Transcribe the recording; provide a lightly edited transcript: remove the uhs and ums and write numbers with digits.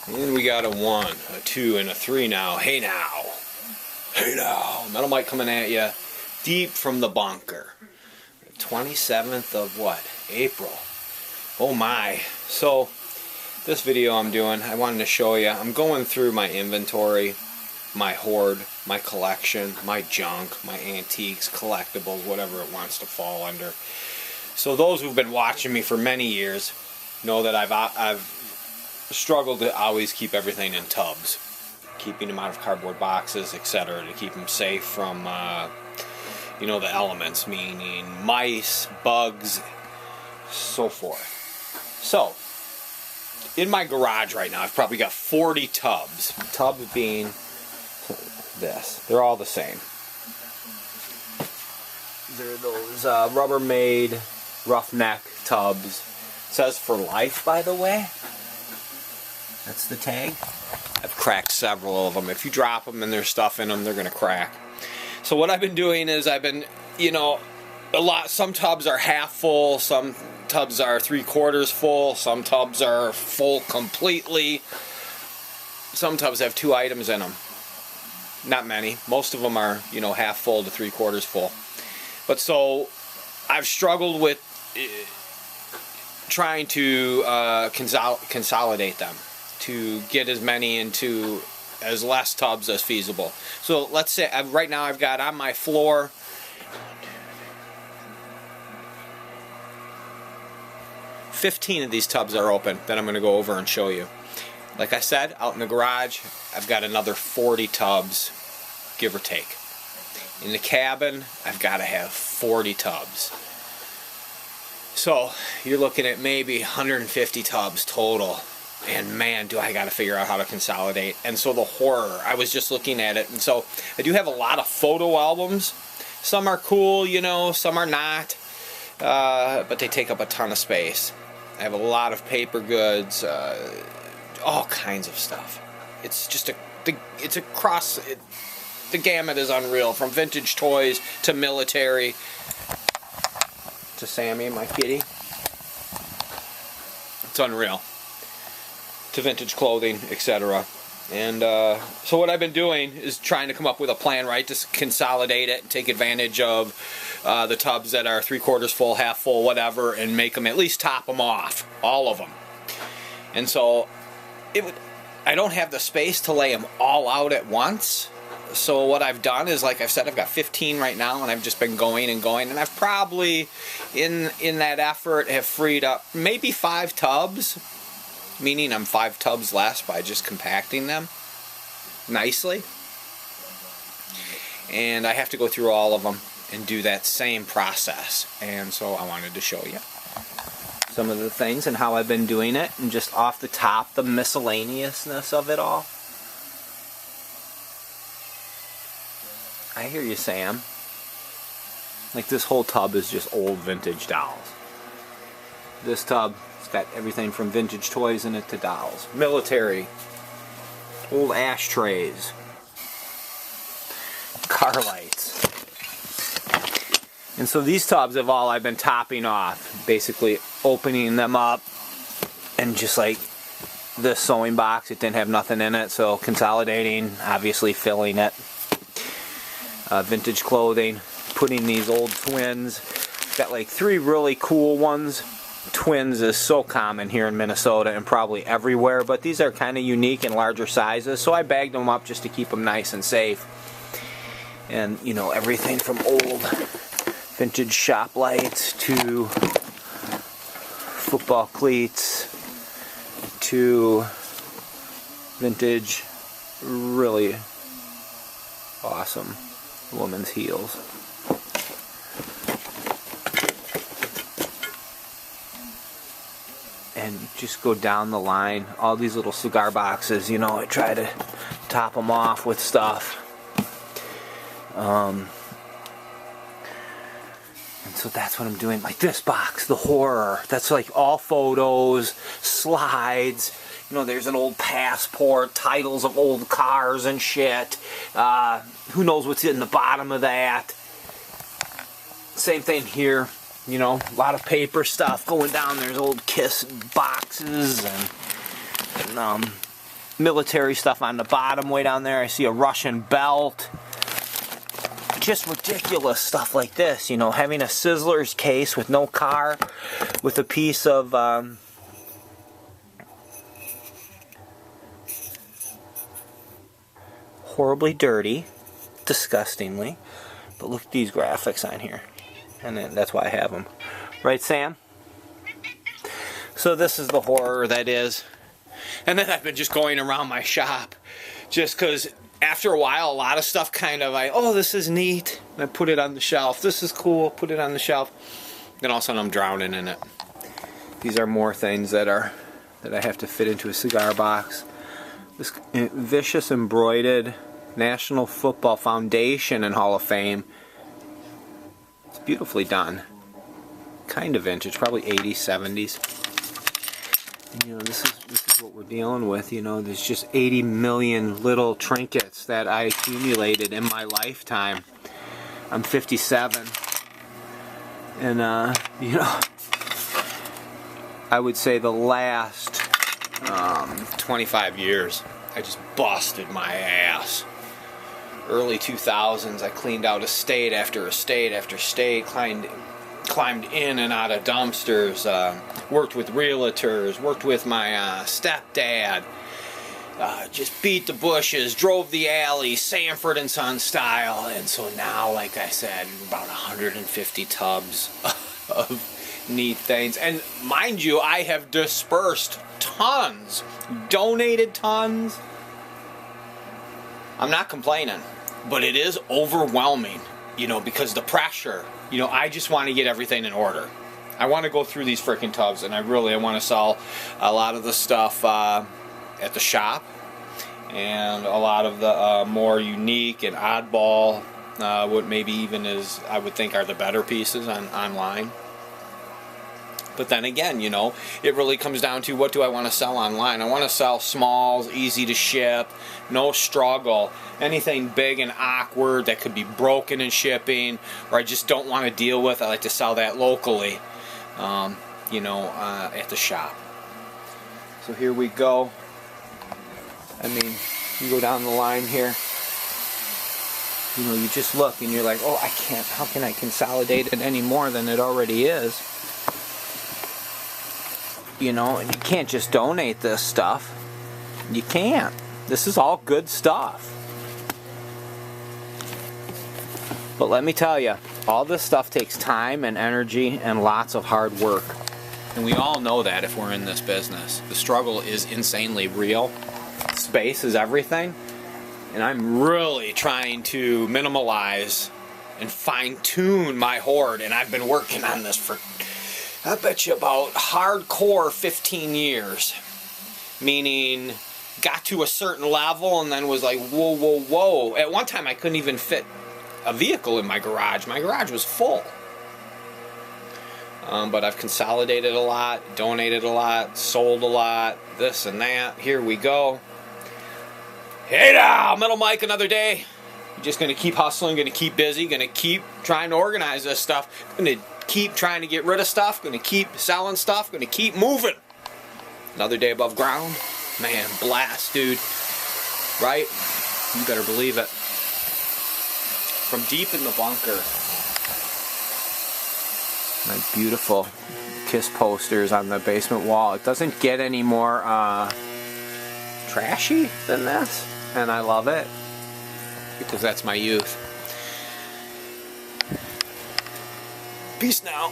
And we got a 1, a 2, and a 3 now. Hey now. Hey now. Metal Mike coming at you deep from the bunker. 27th of what? April. Oh my. So, this video I'm doing, I wanted to show you. I'm going through my inventory, my hoard, my collection, my junk, my antiques, collectibles, whatever it wants to fall under. So those who've been watching me for many years know that I've struggled to always keep everything in tubs, keeping them out of cardboard boxes, etc., to keep them safe from you know, the elements, meaning mice, bugs, so forth. So in my garage right now I've probably got 40 tubs. Tubs being this. They're all the same. They're those Rubbermaid roughneck tubs. It says for life, by the way. That's the tag. I've cracked several of them. If you drop them and there's stuff in them, they're going to crack. So what I've been doing is I've been, you know, some tubs are half full, some tubs are 3/4 full, some tubs are full completely. Some tubs have 2 items in them. Not many. Most of them are, you know, half full to 3/4 full. But so I've struggled with trying to consolidate them, to get as many into as less tubs as feasible. So let's say right now I've got on my floor 15 of these tubs are open that I'm going to go over and show you. Like I said, out in the garage I've got another 40 tubs, give or take. In the cabin I've got to have 40 tubs. So you're looking at maybe 150 tubs total. And man, do I got to figure out how to consolidate. And so the horror, I was just looking at it. And so I do have a lot of photo albums. Some are cool, you know, some are not. But they take up a ton of space. I have a lot of paper goods, all kinds of stuff. It's just it's across, the gamut is unreal. From vintage toys to military to Sammy, my kitty. It's unreal. To vintage clothing, etc. And so what I've been doing is trying to come up with a plan, right, to consolidate it and take advantage of the tubs that are 3/4 full, half full, whatever, and make them, at least top them off, all of them. And so I don't have the space to lay them all out at once. So what I've done is, like I've said, I've got 15 right now, and I've just been going and going, and I've probably in that effort have freed up maybe 5 tubs. Meaning I'm 5 tubs less by just compacting them nicely. And I have to go through all of them and do that same process. And so I wanted to show you some of the things and how I've been doing it, and just off the top, the miscellaneousness of it all. I hear you, Sam. Like, this whole tub is just old vintage dolls. This tub, it's got everything from vintage toys in it to dolls. Military. Old ashtrays. Car lights. And so these tubs have all I've been topping off. Basically opening them up. And just like this sewing box, it didn't have nothing in it. So consolidating, obviously filling it. Vintage clothing. Putting these old twins. Got like 3 really cool ones. Twins is so common here in Minnesota and probably everywhere, but these are kind of unique in larger sizes, so I bagged them up just to keep them nice and safe. And you know, everything from old vintage shop lights to football cleats to vintage really awesome woman's heels. And just go down the line, all these little cigar boxes, you know, I try to top them off with stuff. And so that's what I'm doing. Like this box, the horror, that's like all photos, slides, you know, there's an old passport, titles of old cars and shit. Who knows what's in the bottom of that. Same thing here. You know, a lot of paper stuff going down. There's old Kiss boxes and military stuff on the bottom way down there. I see a Russian belt. Just ridiculous stuff like this, you know, having a Sizzlers case with no car, with a piece of horribly dirty, disgustingly, but look at these graphics on here, and that's why I have them. Right, Sam? So this is the horror that is. And then I've been just going around my shop, just because after a while, a lot of stuff kind of, oh, this is neat, and I put it on the shelf. This is cool, put it on the shelf. Then all of a sudden I'm drowning in it. These are more things that I have to fit into a cigar box. This vicious embroidered National Football Foundation and Hall of Fame. It's beautifully done. Kind of vintage, probably 80s, 70s. You know, this is what we're dealing with. You know, there's just 80 million little trinkets that I accumulated in my lifetime. I'm 57, and you know, I would say the last 25 years, I just busted my ass. Early 2000s, I cleaned out estate after estate after estate, climbed in and out of dumpsters, worked with realtors, worked with my stepdad, just beat the bushes, drove the alley, Sanford and Son style, and so now, like I said, about 150 tubs of neat things. And mind you, I have dispersed tons, donated tons. I'm not complaining, but it is overwhelming, you know, because the pressure. You know, I just want to get everything in order. I want to go through these freaking tubs, and I want to sell a lot of the stuff at the shop, and a lot of the more unique and oddball, what maybe even is, I would think, are the better pieces online. But then again, you know, it really comes down to, what do I want to sell online? I want to sell smalls, easy to ship, no struggle. Anything big and awkward that could be broken in shipping, or I just don't want to deal with, I like to sell that locally, you know, at the shop. So here we go. I mean, you go down the line here, you know, you just look and you're like, oh, I can't, how can I consolidate it any more than it already is? You know, and you can't just donate this stuff. You can't. This is all good stuff. But let me tell you, all this stuff takes time and energy and lots of hard work. And we all know that if we're in this business. The struggle is insanely real. Space is everything. And I'm really trying to minimalize and fine-tune my hoard. And I've been working on this for, I bet you, about hardcore 15 years. Meaning, got to a certain level and then was like, whoa, whoa, whoa. At one time I couldn't even fit a vehicle in my garage. My garage was full. But I've consolidated a lot, donated a lot, sold a lot, this and that. Here we go. Hey now, Metal Mike, another day. I'm just going to keep hustling, going to keep busy, going to keep trying to organize this stuff, going to keep trying to get rid of stuff, going to keep selling stuff, going to keep moving. Another day above ground. Man, blast, dude. Right? You better believe it. From deep in the bunker. My beautiful Kiss posters on the basement wall. It doesn't get any more trashy than this. And I love it. Because that's my youth. Peace now.